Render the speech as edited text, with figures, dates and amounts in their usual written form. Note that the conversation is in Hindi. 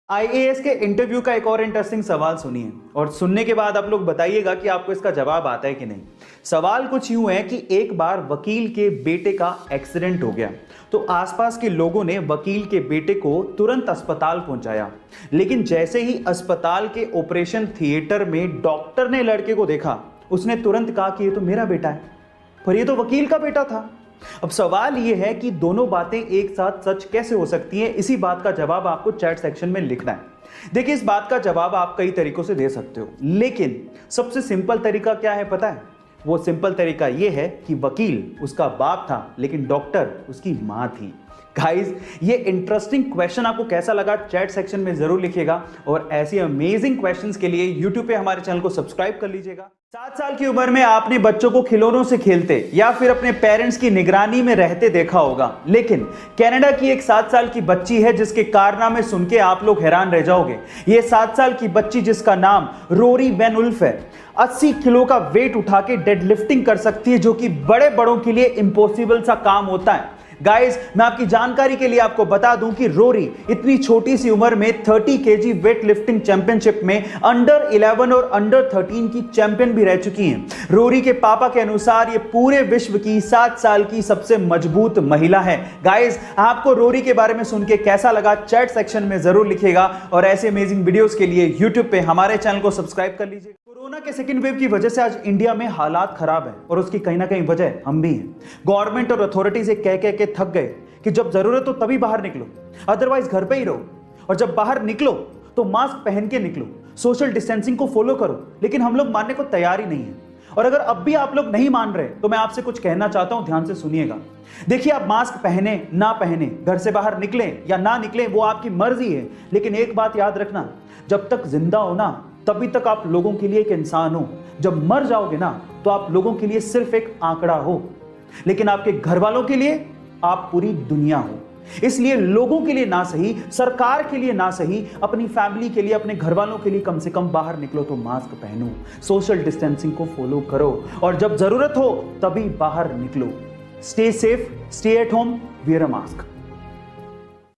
आईएएस के इंटरव्यू का एक और इंटरेस्टिंग सवाल सुनिए और सुनने के बाद आप लोग बताइएगा कि आपको इसका जवाब आता है कि नहीं। सवाल कुछ यूं है कि एक बार वकील के बेटे का एक्सीडेंट हो गया तो आसपास के लोगों ने वकील के बेटे को तुरंत अस्पताल पहुंचाया, लेकिन जैसे ही अस्पताल के ऑपरेशन थिएटर में डॉक्टर ने लड़के को देखा, उसने तुरंत कहा कि ये तो मेरा बेटा है, पर ये तो वकील का बेटा था। अब सवाल यह है कि दोनों बातें एक साथ सच कैसे हो सकती हैं। इसी बात का जवाब आपको चैट सेक्शन में लिखना है। देखिए, इस बात का जवाब आप कई तरीकों से दे सकते हो, लेकिन सबसे सिंपल तरीका क्या है पता है? वो सिंपल तरीका यह है कि वकील उसका बाप था लेकिन डॉक्टर उसकी मां थी। गाइस, ये इंटरेस्टिंग क्वेश्चन आपको कैसा लगा चैट सेक्शन में जरूर लिखिएगा और ऐसी अमेजिंग क्वेश्चंस के लिए यूट्यूब पे हमारे चैनल को सब्सक्राइब कर लीजिएगा। 7 साल की उम्र में आपने बच्चों को खिलौनों से खेलते या फिर अपने पेरेंट्स की निगरानी में रहते देखा होगा, लेकिन कनाडा की एक 7 साल की बच्ची है जिसके कारनामे सुन के आप लोग हैरान रह जाओगे। ये 7 साल की बच्ची जिसका नाम रोरी वैन उल्फ है, 80 किलो का वेट उठा के डेडलिफ्टिंग कर सकती है, जो कि बड़े बड़ों के लिए इम्पॉसिबल सा काम होता है। गाइस, मैं आपकी जानकारी के लिए आपको बता दूं कि रोरी इतनी छोटी सी उम्र में 30 केजी वेट लिफ्टिंग चैंपियनशिप में अंडर 11 और अंडर 13 की चैंपियन भी रह चुकी हैं। रोरी के पापा के अनुसार ये पूरे विश्व की 7 साल की सबसे मजबूत महिला है। गाइस, आपको रोरी के बारे में सुन के कैसा लगा चैट सेक्शन में जरूर लिखिएगा और ऐसे अमेजिंग वीडियोस के लिए यूट्यूब पे हमारे चैनल को सब्सक्राइब कर लीजिए। कोरोना के सेकेंड वेव की वजह से आज इंडिया में हालात खराब है और उसकी कहीं ना कहीं वजह हम भी हैं। गवर्नमेंट और अथॉरिटी से कह के थक गए कि जब जरूरत हो तभी बाहर निकलो, अदरवाइज घर पे ही रहो, और जब बाहर निकलो तो मास्क पहन के निकलो, सोशल डिस्टेंसिंग को फॉलो करो। लेकिन हम लोग मानने को तैयार ही नहीं है। और अगर अब भी आप लोग नहीं मान रहे तो मैं आपसे कुछ कहना चाहता हूं, ध्यान से सुनिएगा। देखिए, आप मास्क पहने ना पहने, घर से बाहर निकलें या ना निकलें, वो आपकी मर्जी है, लेकिन एक बात याद रखना, जब तक जिंदा हो ना तभी तक आप लोगों के लिए एक इंसान हो। जब मर जाओगे ना तो आप लोगों के लिए सिर्फ एक आंकड़ा हो, लेकिन आपके घर वालों के लिए आप पूरी दुनिया हो। इसलिए लोगों के लिए ना सही, सरकार के लिए ना सही, अपनी फैमिली के लिए, अपने घर वालों के लिए कम से कम बाहर निकलो तो मास्क पहनो, सोशल डिस्टेंसिंग को फॉलो करो और जब जरूरत हो तभी बाहर निकलो। Stay safe, stay at home, wear a mask.